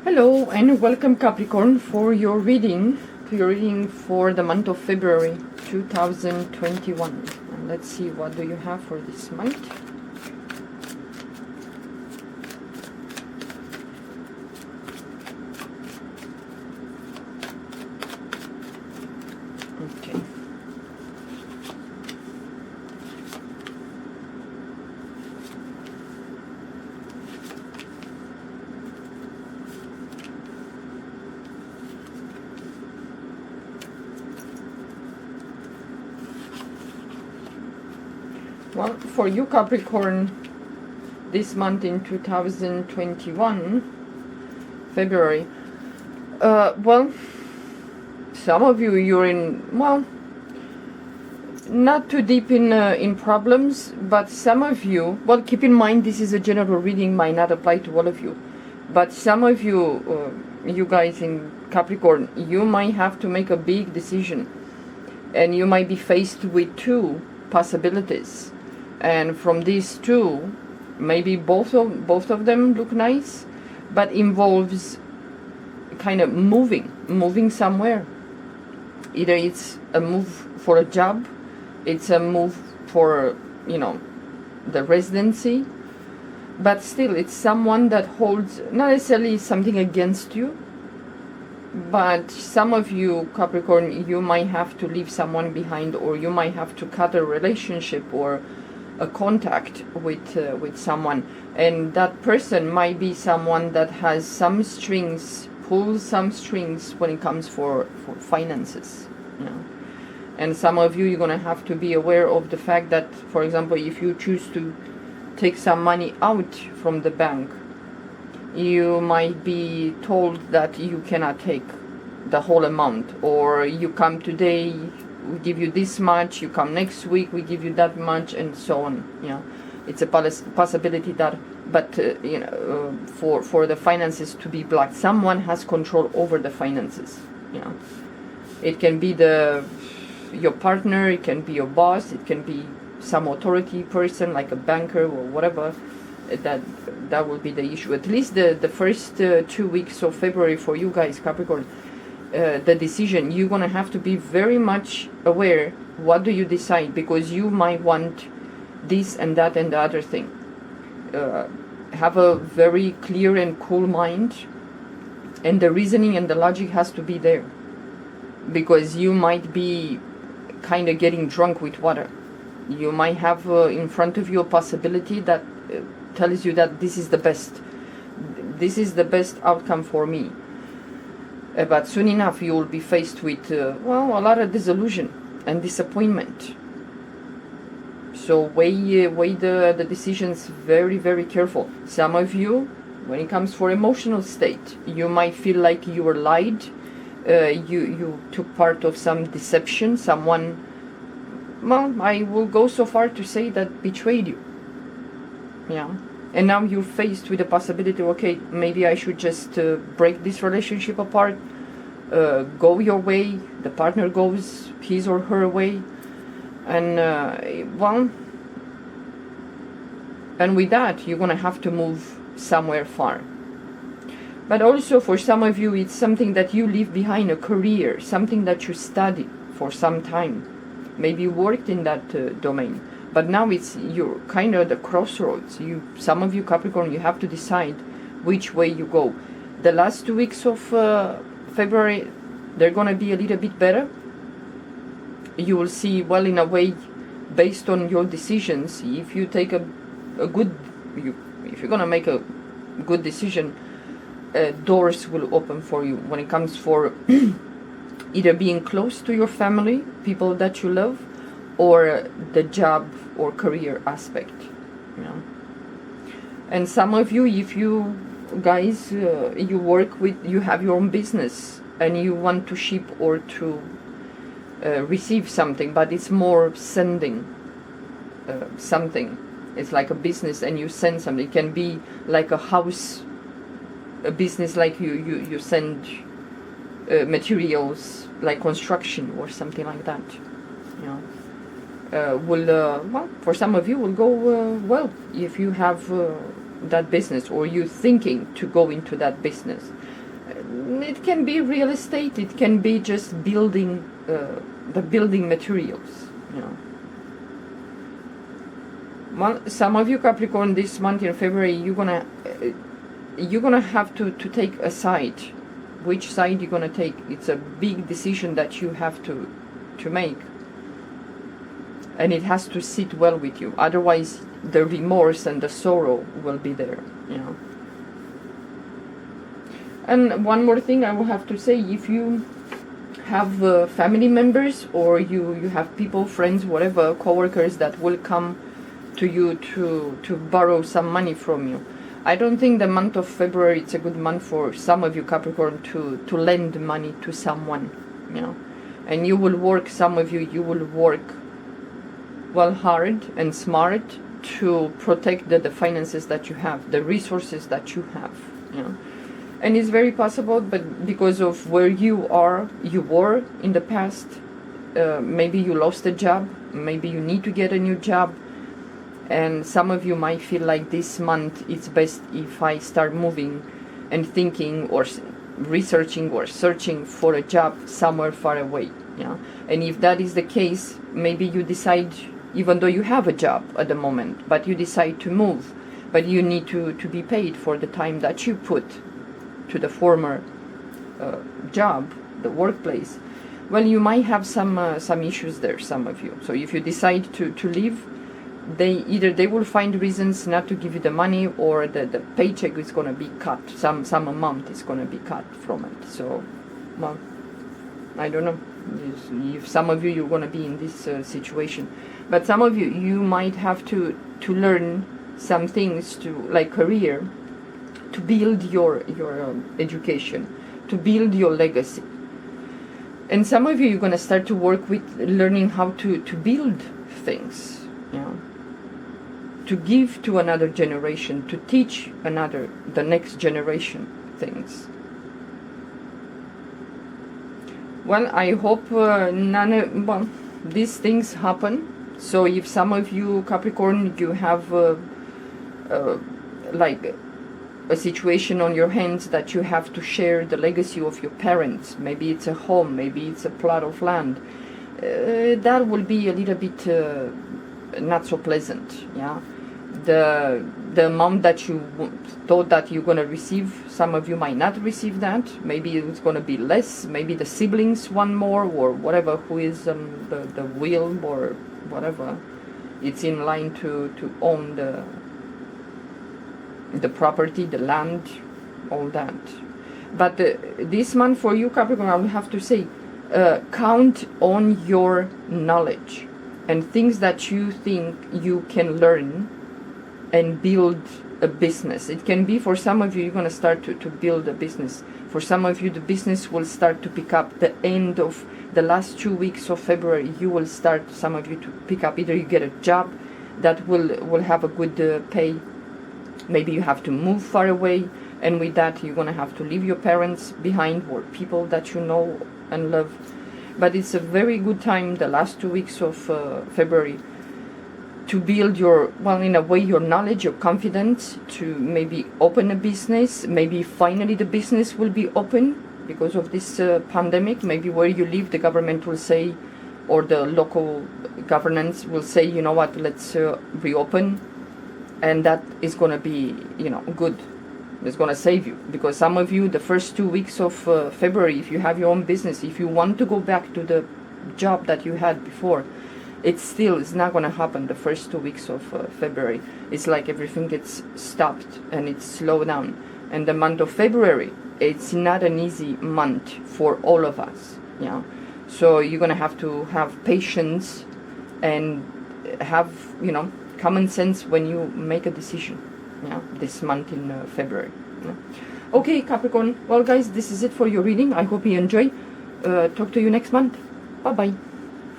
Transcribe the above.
Hello and welcome Capricorn for your reading for the month of February 2021. And let's see, what do you have for this month? Okay. Well, for you Capricorn, this month in 2021, February, well, some of you, you're in, well, not too deep in problems, but some of you, well, keep in mind this is a general reading, might not apply to all of you, but some of you, you guys in Capricorn, you might have to make a big decision, and you might be faced with two possibilities. And from these two, maybe both of them look nice, but involves kind of moving somewhere. Either it's a move for a job, it's a move for, you know, the residency, but still it's someone that holds not necessarily something against you, but some of you Capricorn, you might have to leave someone behind, or you might have to cut a relationship or a contact with someone, and that person might be someone that has some strings, pulls some strings when it comes for finances, you know. And some of you, you're gonna have to be aware of the fact that, for example, if you choose to take some money out from the bank, you might be told that you cannot take the whole amount, or you come today, we give you this much, you come next week, we give you that much, and so on. You know, it's a possibility that, but you know, for the finances to be blocked, someone has control over the finances. You know, it can be your partner, it can be your boss, it can be some authority person like a banker or whatever. That will be the issue. At least the first 2 weeks of February for you guys Capricorn. The decision, you're gonna have to be very much aware. What do you decide? Because you might want this and that and the other thing. Have a very clear and cool mind, and the reasoning and the logic has to be there, because you might be kind of getting drunk with water. You might have in front of you a possibility that tells you that this is the best outcome for me. But soon enough you will be faced with well, a lot of disillusion and disappointment. So weigh the decisions very, very careful. Some of you, when it comes for emotional state, you might feel like you were lied, you took part of some deception, someone, well, I will go so far to say that betrayed you. Yeah. And now you're faced with the possibility, okay, maybe I should just break this relationship apart, go your way, the partner goes his or her way, and well, and with that, you're gonna have to move somewhere far. But also for some of you, it's something that you leave behind, a career, something that you studied for some time. Maybe you worked in that domain. But now you're kind of at the crossroads. Some of you Capricorn, you have to decide which way you go. The last 2 weeks of February, they're gonna be a little bit better. You will see, well, in a way, based on your decisions, if you take if you're gonna make a good decision, doors will open for you when it comes for either being close to your family, people that you love, or the job or career aspect, you know. And some of you, if you guys you work with, you have your own business and you want to ship or to receive something, but it's more sending something. It's like a business and you send something. It can be like a house, a business, like you send materials like construction or something like that, you know. Well, for some of you will go well if you have that business, or you thinking to go into that business. It can be real estate, it can be just building, the building materials, you know. Well, some of you Capricorn, this month in February, you're gonna have to take a side. Which side you're gonna take? It's a big decision that you have to make, and it has to sit well with you. Otherwise, the remorse and the sorrow will be there, you know. And one more thing I will have to say: if you have family members, or you have people, friends, whatever, co-workers that will come to you to borrow some money from you, I don't think the month of February it's a good month for some of you Capricorn to lend money to someone, you know. And you will work, some of you will work well, hard and smart to protect the finances that you have, the resources that you have, you know. And it's very possible, but because of where you were in the past, maybe you lost a job, maybe you need to get a new job, and some of you might feel like this month it's best if I start moving and thinking or researching or searching for a job somewhere far away, you know. And if that is the case, maybe you decide, even though you have a job at the moment, but you decide to move, but you need to be paid for the time that you put to the former job, the workplace. Well, you might have some issues there, some of you. So if you decide to leave, they will find reasons not to give you the money, or the paycheck is going to be cut, some amount is going to be cut from it. So, well, I don't know if some of you, you're going to be in this situation, but some of you might have to learn some things, to like career, to build your education, to build your legacy. And some of you, you're going to start to work with learning how to build things, you know, to give to another generation, to teach the next generation things. Well, I hope these things happen. So if some of you Capricorn, you have like a situation on your hands that you have to share the legacy of your parents, maybe it's a home, maybe it's a plot of land, that will be a little bit not so pleasant, yeah. The amount that you thought that you're going to receive, some of you might not receive that. Maybe it's going to be less, maybe the siblings want more, or whatever, who is the will or whatever, it's in line to own the property, the land, all that. But this month for you Capricorn, I will have to say, count on your knowledge and things that you think you can learn and build a business. It can be, for some of you, you're going to start to build a business. For some of you, the business will start to pick up the end of the last 2 weeks of February. You will start, some of you, to pick up, either you get a job that will have a good pay. Maybe you have to move far away, and with that you're going to have to leave your parents behind, or people that you know and love. But it's a very good time, the last 2 weeks of February, to build in a way, your knowledge, your confidence, to maybe open a business. Maybe finally the business will be open because of this pandemic. Maybe where you live, the government will say, or the local governance will say, you know what, let's reopen. And that is going to be, you know, good. It's going to save you. Because some of you, the first 2 weeks of February, if you have your own business, if you want to go back to the job that you had before, it's not going to happen the first 2 weeks of February. It's like everything gets stopped and it's slowed down. And the month of February, it's not an easy month for all of us. Yeah. So you're going to have patience and have, you know, common sense when you make a decision, yeah, this month in February. Yeah. Okay, Capricorn. Well, guys, this is it for your reading. I hope you enjoy. Talk to you next month. Bye-bye.